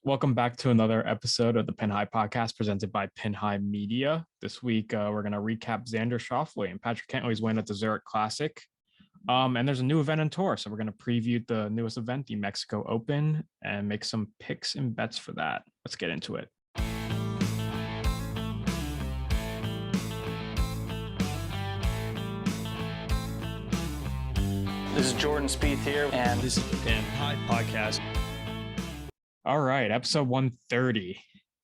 Welcome back to another episode of the Pin High Podcast presented by Pin High Media. This week, we're going to recap Xander Schauffele and Patrick Cantlay's win at the Zurich Classic. And there's a new event on tour, so we're going to preview the newest event, the Mexico Open, and make some picks and bets for that. Let's get into it. This is Jordan Spieth here, and this is the Pin High Podcast. All right, episode 130.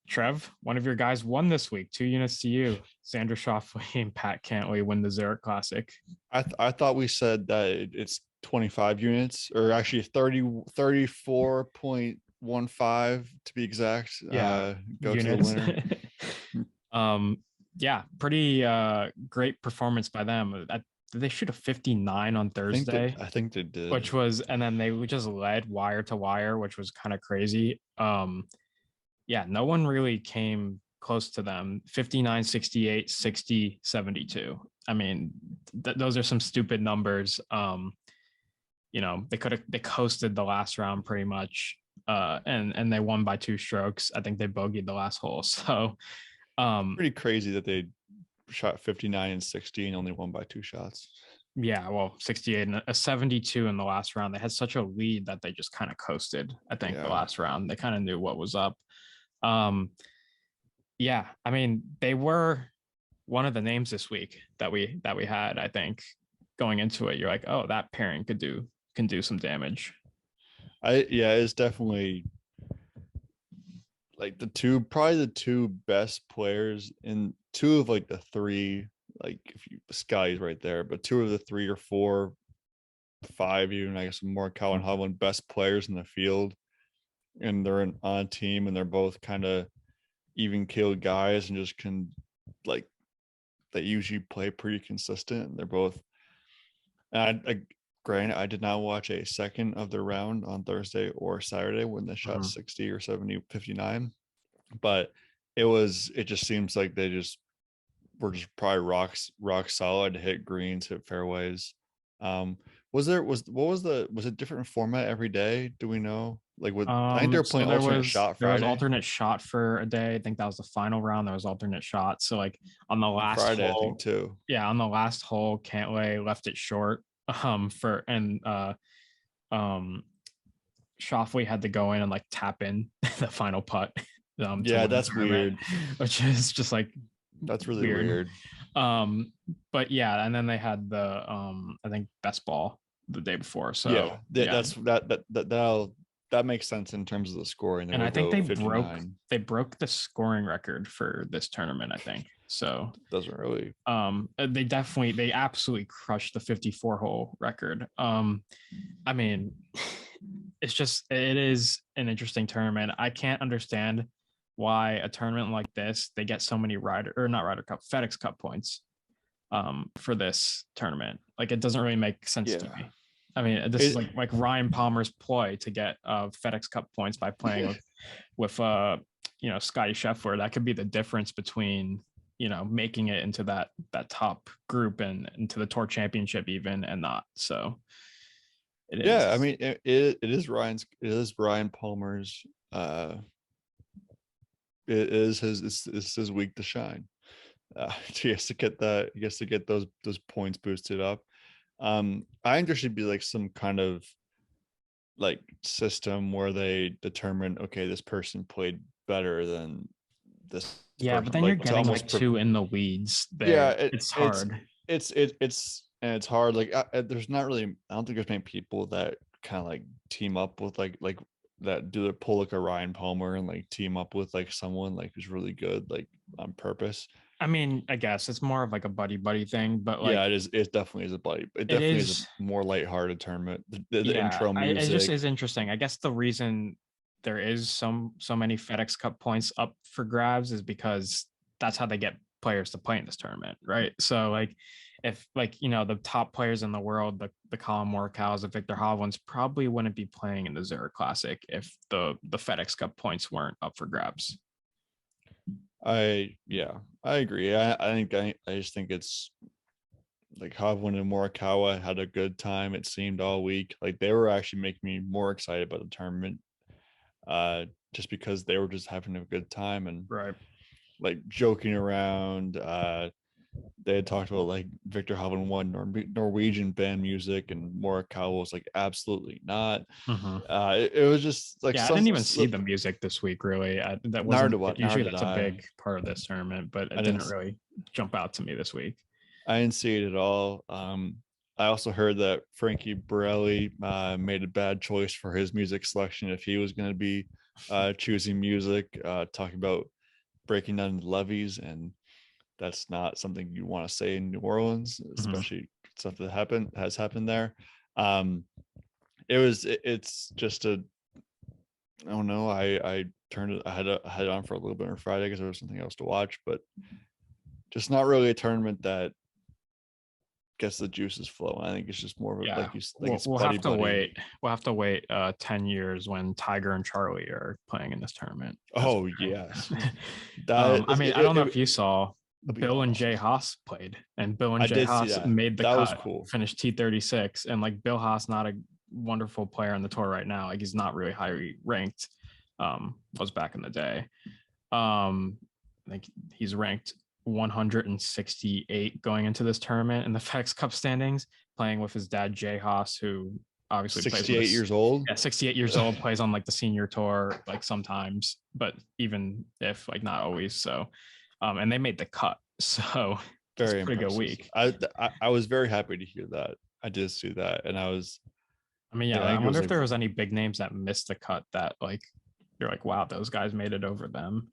Trev, one of your guys won this week. 2 units to you. Xander Schauffele and Pat Cantlay win the Zurich Classic. I thought we said that it's 25 units, or actually 34.15 to be exact. Yeah, go units. to the winner. Yeah, pretty great performance by them. Did they shoot a 59 on Thursday? I think they did. And then they just led wire to wire, which was kind of crazy. Yeah, no one really came close to them. 59, 68, 60, 72. I mean, those are some stupid numbers. They coasted the last round pretty much. And they won by 2 strokes. I think they bogeyed the last hole. So pretty crazy that they shot 59 and 60 and only won by 2 shots. Yeah, well, 68 and a 72 in the last round. They had such a lead that they just kind of coasted. I think the last round they kind of knew what was up. Yeah, I mean, they were one of the names this week that we had. I think going into it, you're like, oh, that pairing can do some damage. It's definitely like the two best players in 2 of like the 3, like if you Sky's right there, but 2 of the 3 or 4, 5 even, I guess, Morikawa and Hovland, best players in the field, and they're on a team, and they're both kind of even keeled guys and just can, like, they usually play pretty consistent. They're both, and granted, I did not watch a second of the round on Thursday or Saturday when they shot 60 or 70, 59, but it just seems like they just were just probably rock solid, hit greens, hit fairways. Was it different format every day? Do we know? Like, I think they were playing alternate shot Friday. There was alternate shot for a day. I think that was the final round. There was alternate shot. So like on the last Friday, hole, I think too. Yeah, on the last hole, Cantlay left it short. Schauffele had to go in and like tap in the final putt. That's weird. Which is just like, that's really weird. But yeah, and then they had the I think best ball the day before. So that makes sense in terms of the scoring. And I think they broke the scoring record for this tournament, I think. So doesn't really they absolutely crushed the 54 hole record. I mean, it is an interesting tournament. I can't understand why a tournament like this, they get so many FedEx Cup points for this tournament. Like, it doesn't really make sense to me. I mean, this is like Ryan Palmer's ploy to get FedEx Cup points by playing with Scotty Scheffler. That could be the difference between making it into that top group and into the Tour Championship even, and not. So it is. Yeah, I mean, it is Ryan Palmer's. It is his week to shine. He has to get those points boosted up. I think there should be like some kind of like system where they determine, okay, this person played better than this. Yeah, person. But then you're getting like 2 in the weeds there. Yeah, it's hard. It's hard. Like, there's not really. I don't think there's many people that kind of like team up with like that do the pull like a Ryan Palmer and like team up with like someone like who's really good, like on purpose. I mean, I guess it's more of like a buddy thing, but like, yeah, it is. It definitely is a buddy. It definitely is a more lighthearted tournament. The intro music. It just is interesting. I guess the reason there is so many FedEx Cup points up for grabs is because that's how they get players to play in this tournament, right? So like, if like the top players in the world, the Colin Morikawas, the Victor Hovlands, probably wouldn't be playing in the Zurich Classic if the FedEx Cup points weren't up for grabs. I agree. I just think it's like Hovland and Morikawa had a good time, it seemed, all week. Like, they were actually making me more excited about the tournament. just because they were just having a good time and Right. like joking around. They had talked about like Victor Hovland won Norwegian band music, and Morikawa was like, absolutely not. Mm-hmm. It was just like Yeah, I didn't even see the music this week. Really, that wasn't usually that's a big part of this tournament, but it didn't really jump out to me this week. I didn't see it at all. I also heard that Frankie Borelli made a bad choice for his music selection if he was going to be choosing music, talking about breaking down levees, and that's not something you want to say in New Orleans, especially stuff that has happened there. It's just a, I don't know. I turned it, I had it on for a little bit on Friday because there was something else to watch, but just not really a tournament that gets the juices flowing. I think it's just more of a, we'll have to wait. We'll have to wait 10 years when Tiger and Charlie are playing in this tournament. Oh yes. I mean, I don't know if you saw Bill and Jay Haas played, and Bill and Jay Haas made the cut. Was cool. Finished T36, and like Bill Haas, not a wonderful player on the tour right now. Like he's not really highly ranked. Was back in the day. I think he's ranked 168 going into this tournament in the FedEx Cup standings, playing with his dad Jay Haas, who obviously 68 years old. Yeah, 68 years old, plays on like the senior tour, like sometimes, but even if like not always. So, and they made the cut. So very it's a pretty good week. I was very happy to hear that. I did see that, and I mean, yeah, I wonder if there was any big names that missed the cut that like you're like, wow, those guys made it over them.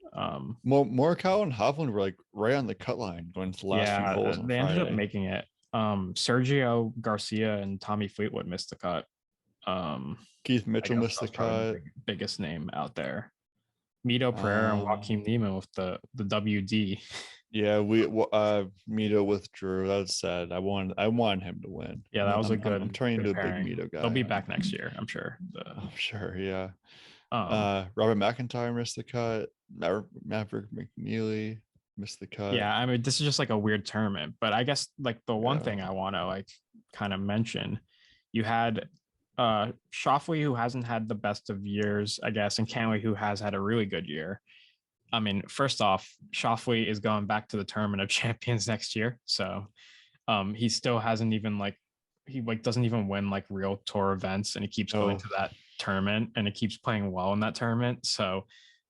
Morikawa and Hovland were like right on the cut line going to the last few holes. They ended up making it. Sergio Garcia and Tommy Fleetwood missed the cut. Keith Mitchell missed the cut. Biggest name out there. Mito Pereira and Joaquin Niemann with the WD. Yeah, Mito withdrew. That's sad. I wanted him to win. Yeah, that was a good. I'm turning into a pairing. big Mito guy. They'll be back next year, I'm sure. I'm sure. Yeah. Robert McIntyre missed the cut. Maverick McNeely missed the cut. Yeah, I mean, this is just like a weird tournament, but I guess like the one thing I want to like kind of mention, you had Schauffele, who hasn't had the best of years, I guess, and Cantlay, who has had a really good year. I mean, first off, Schauffele is going back to the Tournament of Champions next year, so he still hasn't even he doesn't even win like real tour events, and he keeps going to that tournament, and it keeps playing well in that tournament. So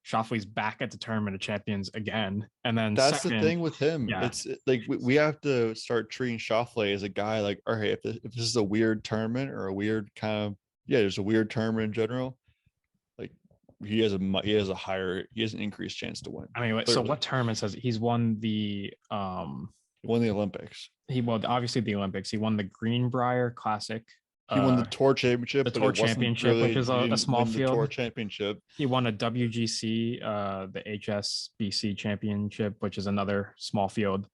Schauffele's back at the Tournament of Champions again, and then that's the thing with him. Yeah. It's like we have to start treating Schauffele as a guy like, all right, if this is a weird tournament or a weird kind of there's a weird tournament in general, like he has an increased chance to win. I mean, so what tournaments he's won the he won the Olympics. He won obviously the Olympics. He won the Greenbrier Classic. He won the Tour Championship. The Tour Championship, which is a small field. The Tour Championship. He won a WGC, the HSBC Championship, which is another small field.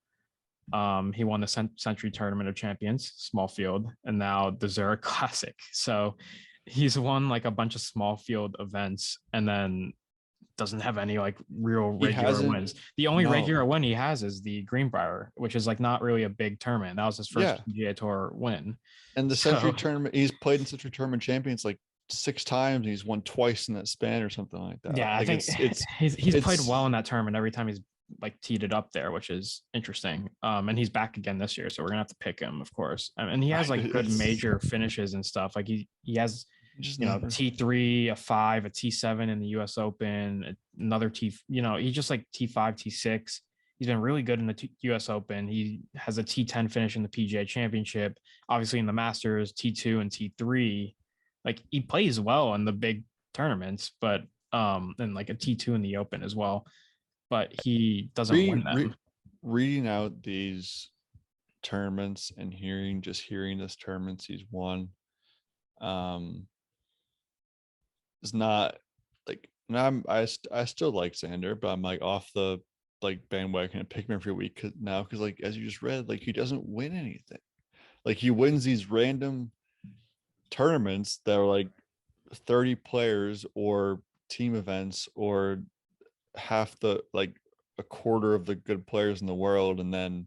He won the Century Tournament of Champions, small field, and now the Zurich Classic. So he's won like a bunch of small field events, and then doesn't have any like real regular wins. The only regular win he has is the Greenbrier, which is like not really a big tournament. That was his first PGA Tour win. And the Century Tournament, he's played in Century Tournament Champions like 6 times. And he's won twice in that span or something like that. Yeah, like I think he's played well in that tournament every time he's like teed it up there, which is interesting. And he's back again this year, so we're gonna have to pick him, of course. And he has like good major finishes and stuff. Like he has T3, a 5, a T7 in the US Open, another he's just like T5, T6. He's been really good in the US Open. He has a T10 finish in the PGA Championship, obviously in the Masters, T2 and T3. Like he plays well in the big tournaments, but and like a T2 in the Open as well, but he doesn't win them. Reading out these tournaments and hearing this tournaments he's won, is not like, and I still like Xander, but I'm like off the like bandwagon and pick him every week now because like as you just read, like he doesn't win anything. Like he wins these random tournaments that are like 30 players or team events or half the like a quarter of the good players in the world, and then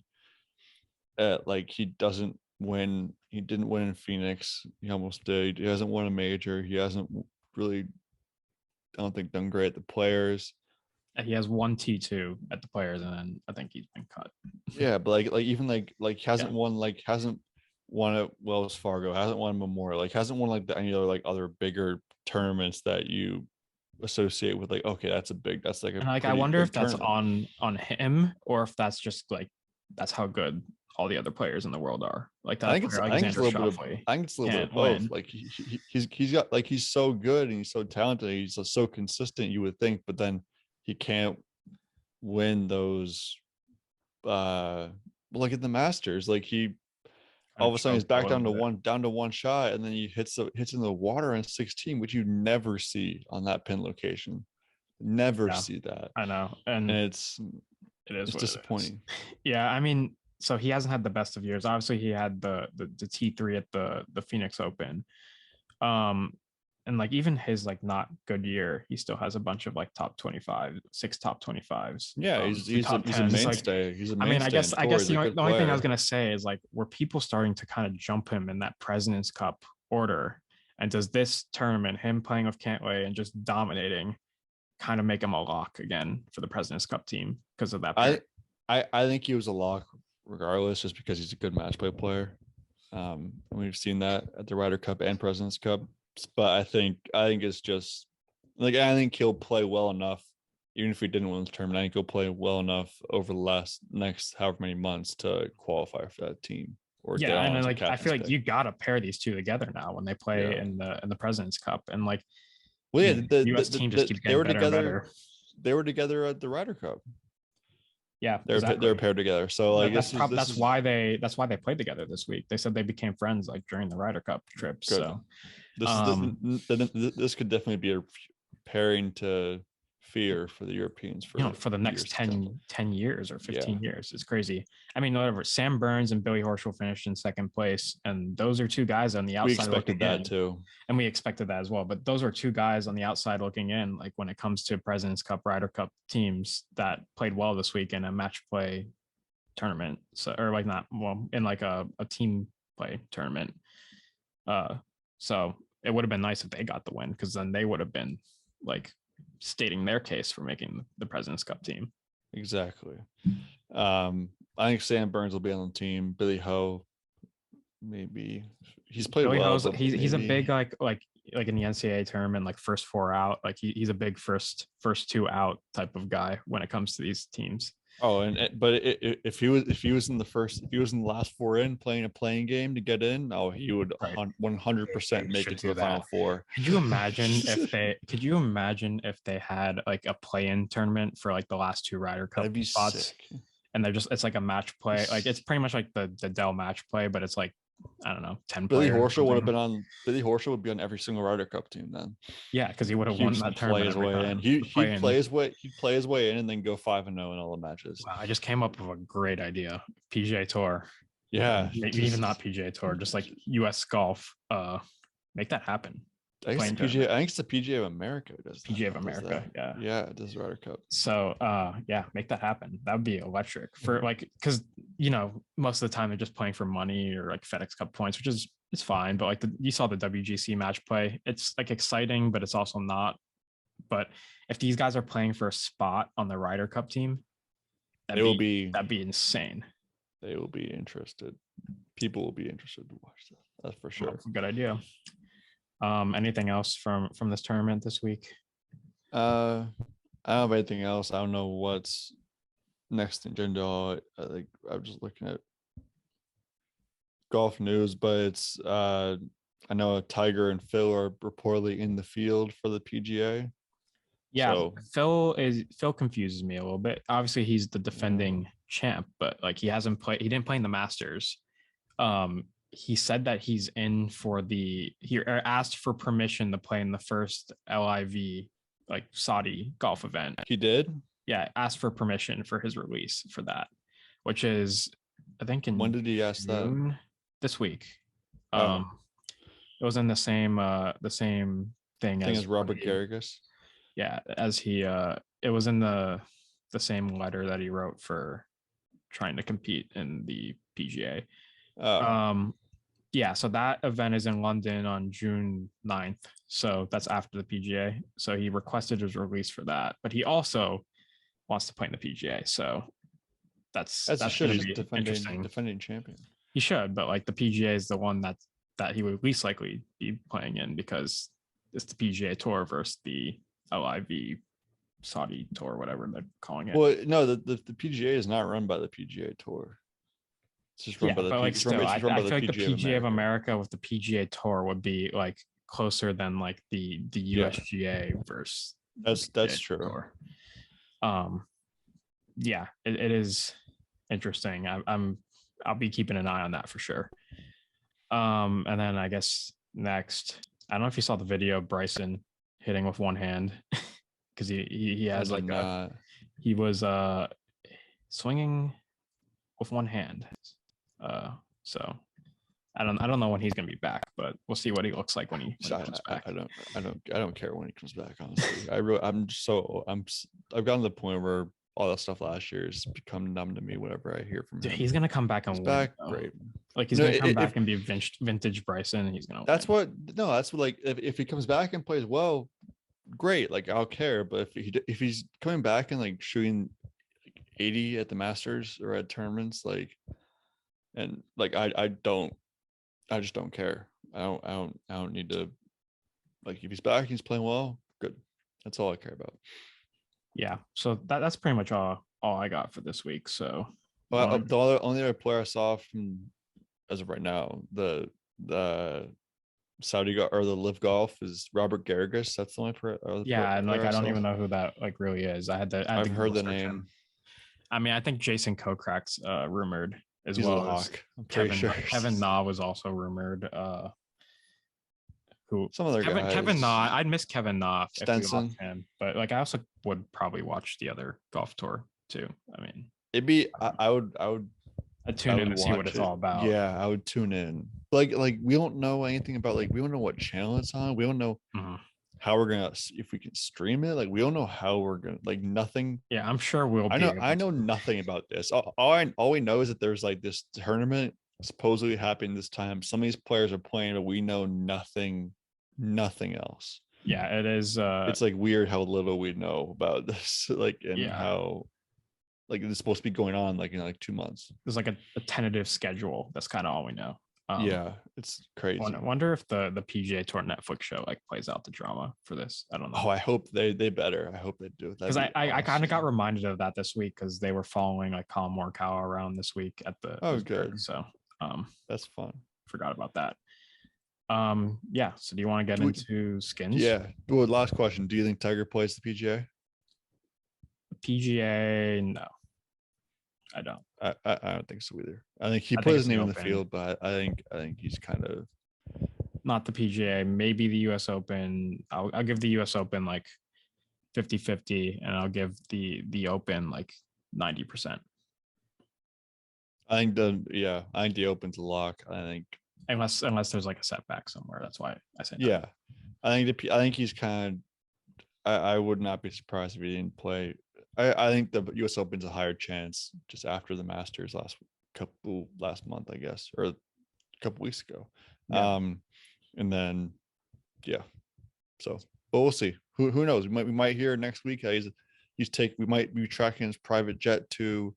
like he doesn't win. He didn't win in Phoenix. He almost did. He hasn't won a major. He hasn't really don't think done great at the Players. He has one T2 at the Players, and then I think he's been cut. Yeah, but even hasn't won at Wells Fargo, hasn't won Memorial, hasn't won any other bigger tournaments that you associate with okay, that's like a and I wonder if that's on him or if that's just that's how good all the other players in the world are. Like that, I think it's a little bit of both. Win. Like he's got he's so good and he's so talented, he's so consistent, you would think, but then he can't win those like at the Masters. He all of a sudden he's back down to one shot, and then he hits in the water on 16, which you never see on that pin location. Never see that. I know, and it's disappointing. Yeah, I mean, so he hasn't had the best of years. Obviously, he had the T3 at the Phoenix Open, and even his not good year, he still has a bunch of top 25, 6 top 25s. Yeah, he's a mainstay. He's a mainstay. I mean, I guess the only thing I was gonna say is were people starting to kind of jump him in that President's Cup order, and does this tournament, him playing with Cantlay and just dominating, kind of make him a lock again for the President's Cup team because of that? I think he was a lock regardless, just because he's a good match play player. We've seen that at the Ryder Cup and President's Cup. But I think it's just I think he'll play well enough, even if he didn't win the tournament. I think he'll play well enough over the next however many months to qualify for that team. And then I feel you gotta pair these two together now when they play in the President's Cup, and the U.S. team just keeps getting better and better. They were together at the Ryder Cup. Yeah, they're paired together. So that's why they played together this week. They said they became friends during the Ryder Cup trip. Good. So this could definitely be a pairing to fear for the Europeans for the next 10 years or 15 years. It's crazy. I mean, whatever. Sam Burns and Billy Horschel finished in second place, and those are two guys on the outside. We expected that too, and we expected that as well. But those are two guys on the outside looking in. When it comes to President's Cup, Ryder Cup teams that played well this week in a match play tournament, in a team play tournament. So it would have been nice if they got the win, because then they would have been stating their case for making the President's Cup team. Exactly. I think Sam Burns will be on the team. Billy Ho, maybe he's played Billy well. He's a big in the NCAA tournament, first 4 out. He's a big first 2 out type of guy when it comes to these teams. Oh, but if he was in the last 4 in playing a playing game to get in, he would 100% make it to the Final Four. Could you imagine if they had a play-in tournament for the last 2 Ryder Cup spots? Sick. And it's a match play. It's pretty much the Dell match play, but it's I don't know, 10 Billy Horschel would be on every single Ryder Cup team then. Yeah, because he would have won that tournament. His way in. He'd play his way in and then go 5-0 in all the matches. Wow, I just came up with a great idea. PGA Tour. Yeah. Maybe even not PGA Tour, just US golf. Make that happen. I think it's the PGA of America. PGA of America, yeah. Yeah, it does Ryder Cup. So make that happen. That would be electric for because most of the time they're just playing for money or FedEx Cup points, which is it's fine. But you saw the WGC match play. It's exciting, but it's also not. But if these guys are playing for a spot on the Ryder Cup team, that'd be insane. They will be interested. People will be interested to watch that. That's for sure. That's a good idea. Anything else from this tournament this week? I don't have anything else. I don't know what's next in agenda. I'm just looking at golf news, but it's I know Tiger and Phil are reportedly in the field for the PGA. Yeah, so, Phil confuses me a little bit. Obviously, he's the defending champ, but he hasn't played. He didn't play in the Masters. He said that he's in for he asked for permission to play in the first LIV Saudi golf event. He did? Yeah, asked for permission for his release for that, which is I think when did he ask June, that? This week. It was in the same thing as Robert Garrigus. Yeah, as it was in the same letter that he wrote for trying to compete in the PGA. Yeah, so that event is in London on June 9th. So that's after the PGA. So he requested his release for that, but he also wants to play in the PGA. So As he that's should. going to He's be interesting. defending champion. He should, but like the PGA is the one that he would least likely be playing in because it's the PGA Tour versus the LIV Saudi Tour, whatever they're calling it. Well, no, the PGA is not run by the PGA Tour. It's just run Yeah, by the but like it's still, run by I the feel like the PGA of America. America with the PGA Tour would be like closer than like the Yeah, USGA versus that's PGA true. Tour. Yeah, it is interesting. I'll be keeping an eye on that for sure. And then I guess next, I don't know if you saw the video of Bryson hitting with one hand because he has like he was swinging with one hand. So I don't know when he's gonna be back, but we'll see what he looks like when he comes back. I don't care when he comes back. Honestly, I've gotten to the point where all that stuff last year has become numb to me. Whenever I hear from him, He's gonna come back and he's win. Back, great. Like he's gonna come back and be vintage Bryson, and he's gonna. That's win. That's what like if he comes back and plays well, great. Like I'll care. But if he's coming back and like shooting 80 at the Masters or at tournaments, like, and like I just don't care. I don't need to. Like if he's back, he's playing well. Good. That's all I care about. Yeah. So that's pretty much all I got for this week. So the only other player I saw from as of right now, the Saudi or the Live Golf is Robert Garrigus. That's the only player. Yeah, and like I don't even know who that like really is. I've heard the name. Him. I mean, I think Jason Kokrak's rumored as He's well. A lock. I'm Kevin sure. Kevin Na was also rumored. Who some other guys. Kevin Na. I'd miss Kevin Na if we lost him, but like I also would probably watch the other golf tour too. I mean, it'd be I would I'd tune in to see what it's all about. Yeah, I would tune in. Like we don't know anything about we don't know what channel it's on. We don't know how we're gonna if we can stream it. Like we don't know how we're gonna nothing. Yeah, I'm sure we'll. I know nothing about this. All we know is that there's like this tournament supposedly happening this time. Some of these players are playing, but we know nothing else. Yeah, it is. It's like weird how little we know about this. How it's supposed to be going on in 2 months. There's like a tentative schedule. That's kind of all we know. Yeah, it's crazy. Wonder if the PGA Tour Netflix show plays out the drama for this. I don't know. Oh, I hope they better. I hope they do. Because I kind of got reminded of that this week because they were following Colin Morikawa around this week at the. Oh, good. So that's fun. Forgot about that. Yeah. So do you want to get into skins? Yeah. Well, last question. Do you think Tiger plays the PGA? PGA, no. I don't. I don't think so either. I think he put his name in the field, but I think he's kind of not the PGA, maybe the US Open. I'll give the US Open 50-50, and I'll give the Open 90%. I think the Open's a lock. I think unless there's a setback somewhere. That's why I say no. Yeah. I think he's kind of I would not be surprised if he didn't play. I think the US Open's a higher chance just after the Masters last month, I guess, or a couple weeks ago. Yeah. And then so but we'll see. Who knows? We might hear next week how we might be tracking his private jet to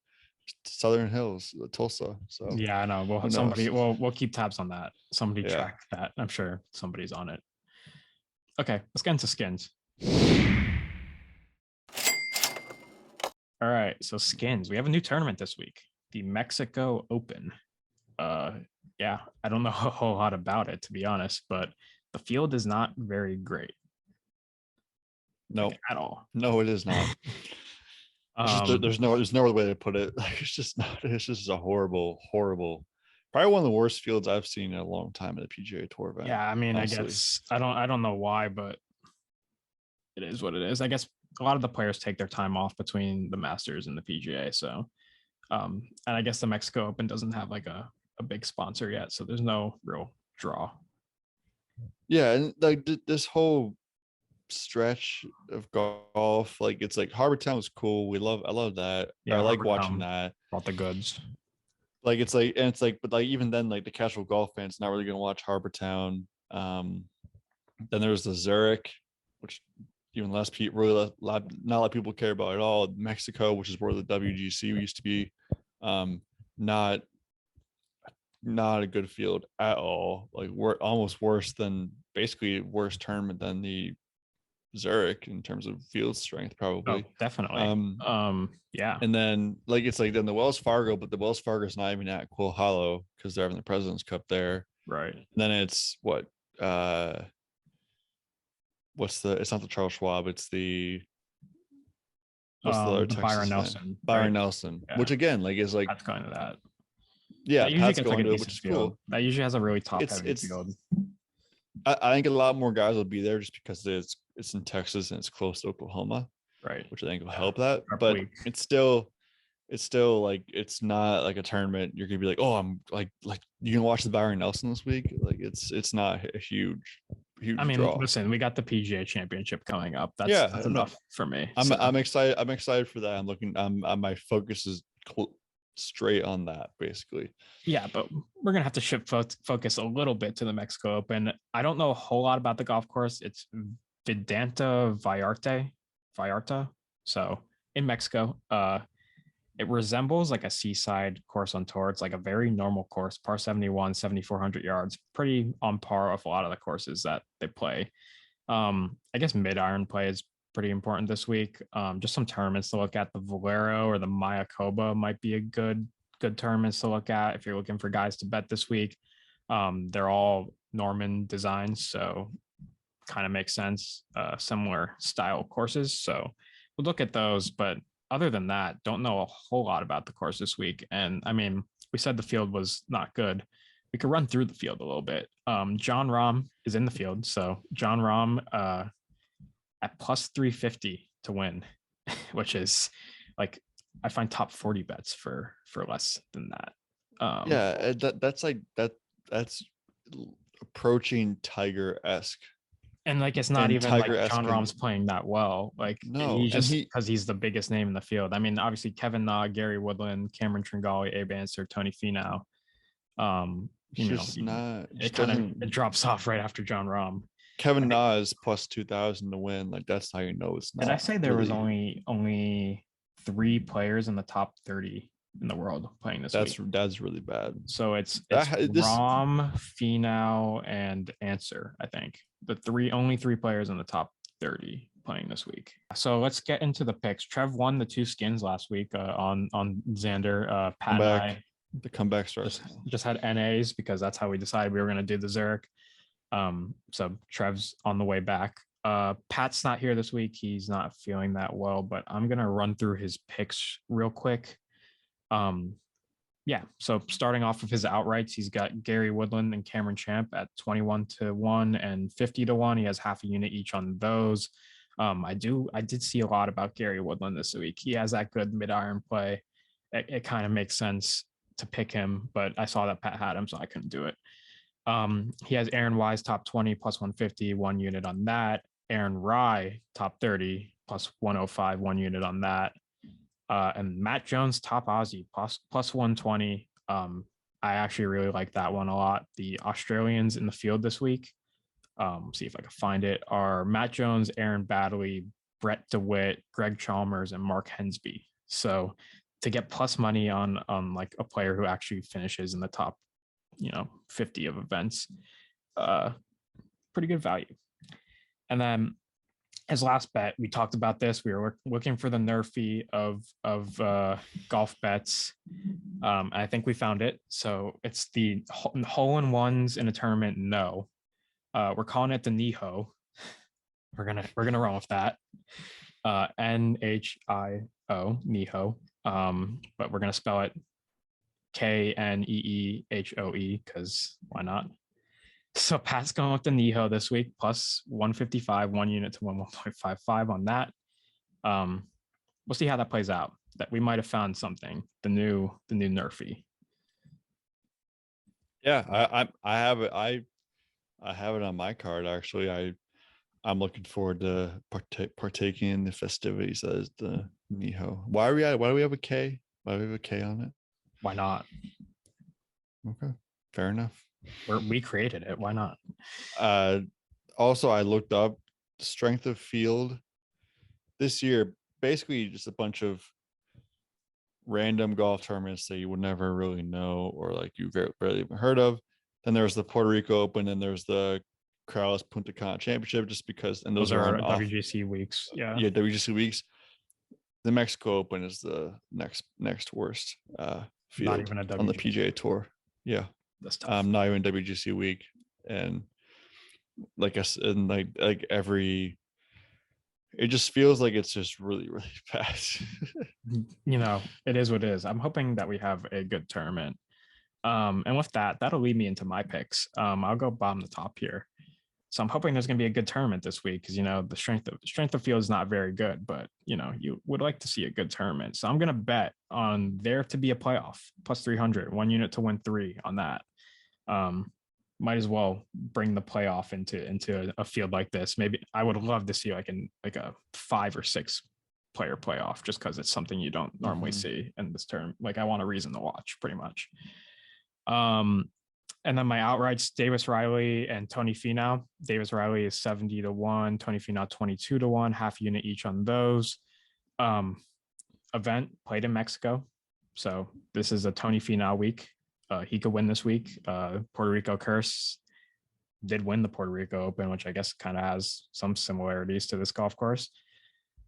Southern Hills, Tulsa. So yeah, I know. We'll keep tabs on that. Somebody track that. I'm sure somebody's on it. Okay, let's get into skins. All right, so skins. We have a new tournament this week, the Mexico Open. Yeah, I don't know a whole lot about it, to be honest, but the field is not very great. No, at all. No, it is not. There's no other way to put it. It's just not. It's just a horrible. Probably one of the worst fields I've seen in a long time at a PGA Tour event. Yeah, I mean, honestly. I guess I don't know why, but it is what it is. I guess a lot of the players take their time off between the Masters and the PGA. So, and I guess the Mexico Open doesn't have a big sponsor yet, so there's no real draw. Yeah, and this whole stretch of golf, it's Harbortown was cool. I love that. Yeah, I like watching that. Brought the goods. Like it's like, and it's like, but like even then, like the casual golf fans not really gonna watch Harbour Town. Then there's the Zurich, which even less people really not a lot of people care about at all. Mexico, which is where the WGC used to be, not a good field at all. Like we're almost worse than basically worse tournament than the Zurich in terms of field strength, probably. Oh, definitely. Yeah. And then like it's like then the Wells Fargo, but the Wells Fargo is not even at Quill Hollow because they're having the President's Cup there. Right. And then it's what it's not the Charles Schwab, it's the other the Texas Byron thing? Nelson. Byron right? Nelson, Yeah. which again, like is like Pat's going to that. yeah, That usually Pat's gets like going a to it, decent which is field. cool. That usually has a really top heavy It's field. I think a lot more guys will be there just because it's in Texas and it's close to Oklahoma, Right. which I think will help that. Sharp But week. it's still like it's not like a tournament. You're gonna be like, oh, I'm like you can watch the Byron Nelson this week. Like it's not a huge I mean, draw. listen, we got the PGA Championship coming up. That's No, enough for me. I'm excited. I'm excited for that. I'm looking. My focus is straight on that, basically. Yeah, but we're gonna have to shift focus a little bit to the Mexico Open. I don't know a whole lot about the golf course. It's Vidanta Vallarta. So in Mexico, it resembles like a seaside course on tour. It's like a very normal course, par 71, 7,400 yards, pretty on par with a lot of the courses that they play. I guess mid-iron play is pretty important this week. Just some tournaments to look at. The Valero or the Mayakoba might be a good tournaments to look at if you're looking for guys to bet this week. They're all Norman designs, so kind of makes sense. Similar style courses, so we'll look at those. But other than that, don't know a whole lot about the course this week. And I mean, we said the field was not good. We could run through the field a little bit. John Rahm is in the field, so John Rahm at plus 350 to win, which is like I find top 40 bets for less than that. That's approaching Tiger-esque. And like it's not and even like Tiger-esque John Rahm's playing that well. Like No, he's and just because he's the biggest name in the field. I mean, obviously Kevin Na, Gary Woodland, Cameron Tringali, Abe Ancer, Tony Finau. It drops off right after John Rahm. Kevin Na is plus 2,000 to win. Like that's how you know it's not. Did I say there was only 3 players in the top 30 in the world playing this week? That's really bad. So it's Rahm, Finau, and Ancer. I think the only 3 players in the top 30 playing this week. So let's get into the picks. Trev won the 2 skins last week on Xander. Pat and I the comeback starts. Just had NAs because that's how we decided we were going to do the Zurich. So Trev's on the way back. Pat's not here this week. He's not feeling that well, but I'm going to run through his picks real quick. So starting off with his outrights, he's got Gary Woodland and Cameron Champ at 21-1 and 50-1. He has half a unit each on those. I did see a lot about Gary Woodland this week. He has that good mid-iron play. It kind of makes sense to pick him, but I saw that Pat had him, so I couldn't do it. He has Aaron Wise top 20 plus 150, 1 unit on that. Aaron Rye top 30 plus 105, 1 unit on that. And Matt Jones top Aussie plus 120. I actually really like that one a lot. The Australians in the field this week, see if I can find it, are Matt Jones, Aaron Baddeley, Brett DeWitt, Greg Chalmers, and Mark Hensby. So to get plus money on like a player who actually finishes in the top 50 of events, pretty good value. And then his last bet, we talked about this. We were looking for the Nerfy of golf bets. I think we found it. So it's the hole-in-ones in a tournament. No, we're calling it the Niho. We're gonna run with that. NHIO Niho. But we're gonna spell it KNEEHOE because why not? So Pat's going with the Niho this week, plus 155, 1 unit to 1.55 on that. We'll see how that plays out. That we might have found something, the new Nerfy. Yeah, I have it. I have it on my card actually. I'm looking forward to partaking in the festivities as the Niho. Why do we have a K? Why do we have a K on it? Why not? Okay, fair enough. We created it. Why not? Also, I looked up strength of field this year. Basically, just a bunch of random golf tournaments that you would never really know or like you very barely even heard of. Then there's the Puerto Rico Open, and there's the Corrales Punta Cana Championship, just because, and Those those are are on off. WGC weeks. Yeah. Yeah, WGC weeks. The Mexico Open is the next worst Not field even a on the WGC. PGA Tour. Yeah, That's tough. not even WGC week, and like I said, and like every, it just feels like it's just really really bad. You know, it is what it is. I'm hoping that we have a good tournament. And with that, that'll lead me into my picks. I'll go bottom the top here. So I'm hoping there's going to be a good tournament this week because, you know, the strength of field is not very good, but, you know, you would like to see a good tournament. So I'm going to bet on there to be a playoff plus 300, 1 unit to win 3 on that. Might as well bring the playoff into a field like this. Maybe I would love to see like a 5 or 6 player playoff just because it's something you don't normally see in this term. Like I want a reason to watch pretty much. And then my outrights, Davis Riley and Tony Finau. Davis Riley is 70-1, Tony Finau 22-1, half unit each on those. Event played in Mexico. So this is a Tony Finau week. He could win this week. Puerto Rico Curse did win the Puerto Rico Open, which I guess kind of has some similarities to this golf course.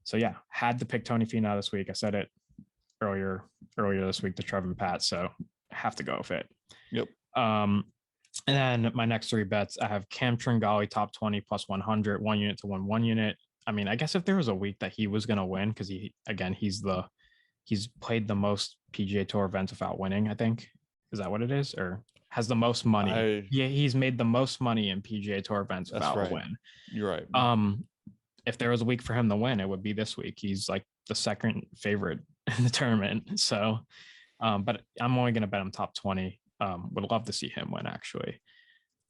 So yeah, had to pick Tony Finau this week. I said it earlier this week to Trevor and Pat, so have to go with it. Yep. And then my next 3 bets, I have Cam Tringali top 20 plus 100, 1 unit to win 1 unit. I mean, I guess if there was a week that he was going to win, because he's played the most PGA Tour events without winning, I think. Is that what it is? Or has the most money? Yeah, he's made the most money in PGA Tour events without a win. You're right. If there was a week for him to win, it would be this week. He's like the second favorite in the tournament. So, but I'm only going to bet him top 20. Would love to see him win, actually.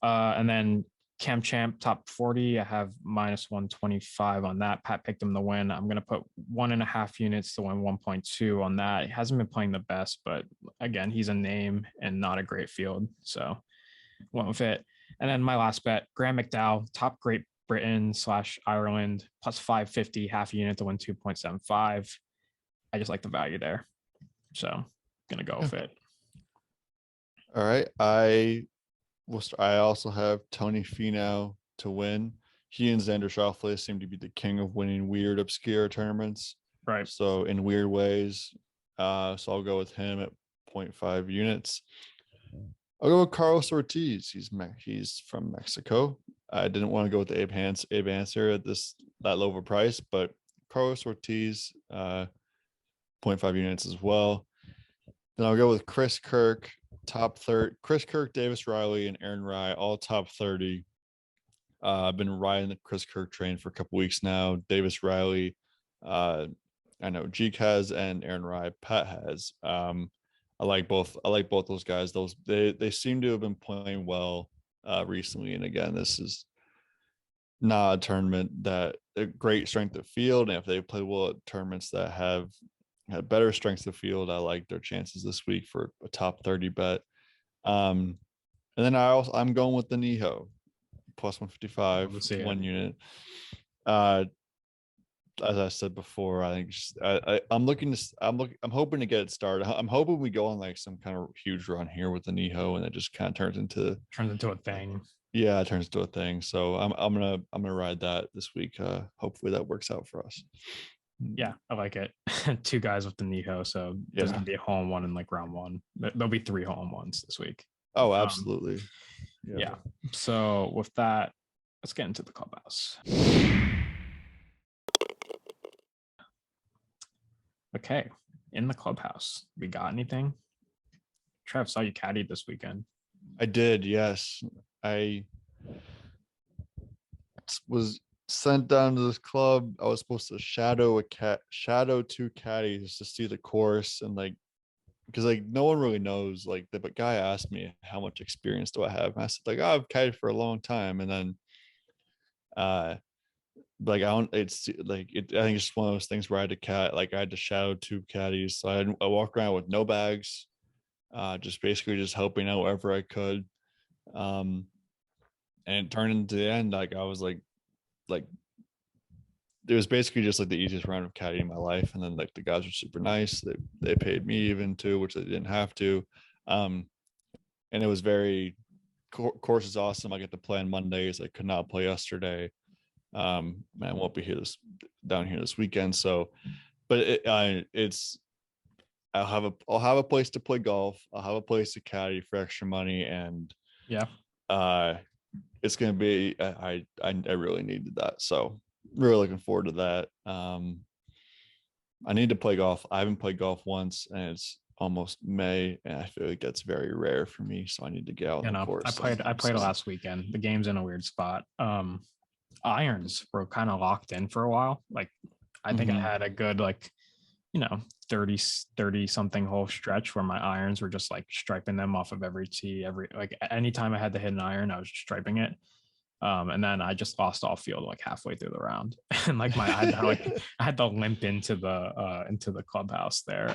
And then Cam Champ top 40. I have minus 125 on that. Pat picked him to win. I'm going to put 1.5 units to win 1.2 on that. He hasn't been playing the best, but again, he's a name and not a great field. So went with it. And then my last bet, Graham McDowell, top Great Britain / Ireland, plus 550, half a unit to win 2.75. I just like the value there. So I'm going to go with it. All right. I also have Tony Finau to win. He and Xander Schauffele seem to be the king of winning weird, obscure tournaments. Right. So in weird ways. So I'll go with him at 0.5 units. I'll go with Carlos Ortiz. He's from Mexico. I didn't want to go with Abe Answer at that low of a price, but Carlos Ortiz, 0.5 units as well. Then I'll go with Chris Kirk, top 30. Chris Kirk, Davis Riley, and Aaron Rai, all top 30. I've been riding the Chris Kirk train for a couple weeks now. Davis Riley, I know Jeek has, and Aaron Rai, Pat has. I like both those guys. They seem to have been playing well recently. And again, this is not a tournament that a great strength of field. And if they play well at tournaments that have had better strengths of field, I like their chances this week for a top 30 bet. And then I'm going with the Niho plus 155, 1 unit. As I said before, I think I'm hoping to get it started. I'm hoping we go on like some kind of huge run here with the Niho, and it just kind of turns into a thing. Yeah, it turns into a thing. So I'm gonna ride that this week. Hopefully that works out for us. Yeah, I like it. 2 guys with the Niho, so there's gonna be a hole in one in like round 1. There'll be 3 hole in ones this week. Oh, absolutely. Yeah. So with that, let's get into the clubhouse. Okay, in the clubhouse, we got anything? Trev, saw you caddied this weekend. I did, yes. I was sent down to this club. I was supposed to shadow 2 caddies to see the course, and like, because like no one really knows. Like the guy asked me how much experience do I have, and I said like, oh, I've caddied for a long time, and then like I don't. It's like I think it's just one of those things where I had to shadow 2 caddies. So I walked around with no bags. just basically just helping out wherever I could. And it turned into the end. Like I was like it was basically just like the easiest round of caddying in my life. And then like the guys were super nice. They paid me even too, which they didn't have to. And it was course is awesome. I get to play on Mondays. I could not play yesterday. I won't be down here this weekend. So, but I'll have a place to play golf. I'll have a place to caddy for extra money, and it's gonna be. I really needed that, so really looking forward to that. I need to play golf. I haven't played golf once, and it's almost May, and I feel like that's very rare for me. So I need to get out on the course. I played last weekend. The game's in a weird spot. Irons were kind of locked in for a while. Like I think I had a good 30 something hole stretch where my irons were just like striping them off of every tee. Anytime I had to hit an iron, I was striping it. And then I just lost all field like halfway through the round. And like I had to limp into the clubhouse there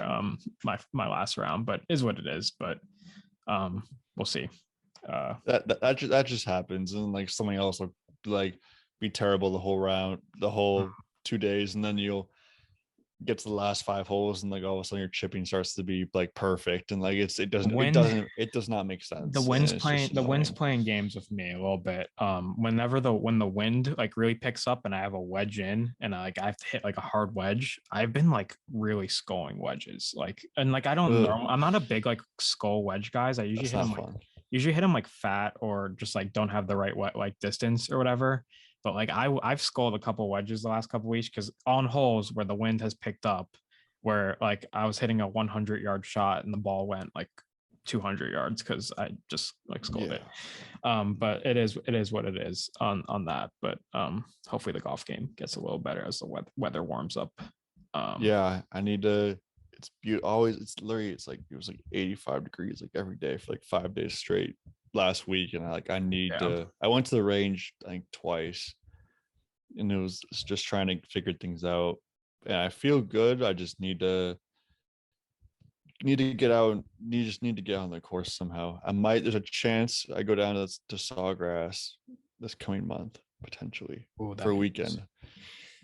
my last round, but is what it is. But we'll see. That just happens, and like something else will like be terrible the whole round, the whole 2 days, and then you'll get to the last 5 holes, and like all of a sudden your chipping starts to be like perfect, and like it does not make sense. The wind's playing games with me a little bit. When the wind like really picks up and I have a wedge in and I have to hit like a hard wedge, I've been like really sculling wedges. I'm not a big like skull wedge guys. I usually hit them like fat or just like don't have the right like distance or whatever. But like I've scored a couple wedges the last couple weeks because on holes where the wind has picked up, where like I was hitting a 100-yard shot and the ball went like 200 yards because I just like scored it. But it is what it is on that. But hopefully the golf game gets a little better as the weather warms up. I need to. It's beautiful. It's it was like 85 degrees like every day for like 5 days straight last week, and I went to the range I think twice, and it was just trying to figure things out, and I feel good. I just need to get out. You just need to get on the course somehow. There's a chance I go down to Sawgrass this coming month potentially for a weekend.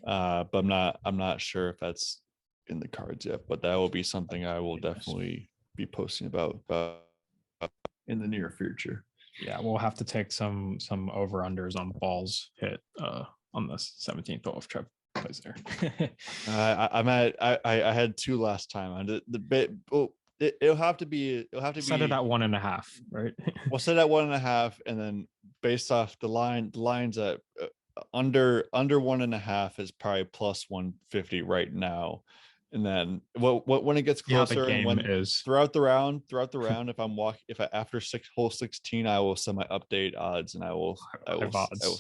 But I'm not sure if that's in the cards yet, but that will be something I will definitely be posting about in the near future. Yeah, we'll have to take some over unders on balls hit on the 17th hole of Trev plays there. I had 2 last time. It'll have to be set it at 1.5, right? We'll set it at 1.5, and then based off the lines at under 1.5 is probably plus 150 right now. And then when it gets closer, throughout the round, if after hole 16, I will send my update odds, and I will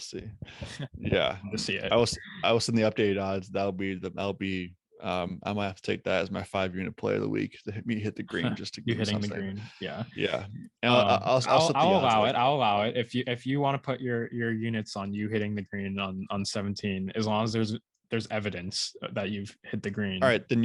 see. Yeah, to see it. I will send the updated odds. That'll be I might have to take that as my 5-unit play of the week to hit the green just to get hitting the green. Yeah. And I'll allow it if you want to put your units on you hitting the green on 17, as long as there's evidence that you've hit the green. All right, then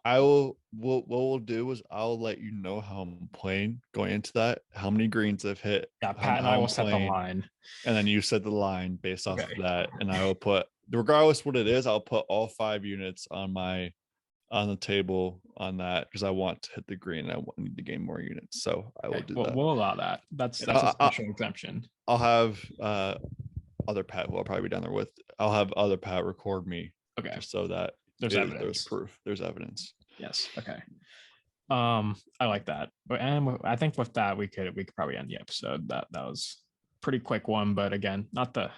I will. What we'll do is I'll let you know how I'm playing going into that, how many greens I've hit. Yeah, Pat and I will set the line, and then you set the line based off of that, and I will put, regardless what it is, I'll put all 5 units on the table on that because I want to hit the green. I need to gain more units, so I will do that. We'll allow that. That's a special exemption. I'll have other Pat who I'll probably be down there with. I'll have other Pat record me. Okay. Just so that there's proof. There's evidence. Yes. Okay. I like that. And I think with that we could probably end the episode. That was a pretty quick one, but again, not the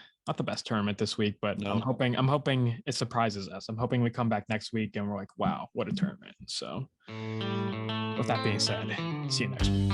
best tournament this week, but no. I'm hoping it surprises us. I'm hoping we come back next week and we're like, wow, what a tournament. So with that being said, see you next week.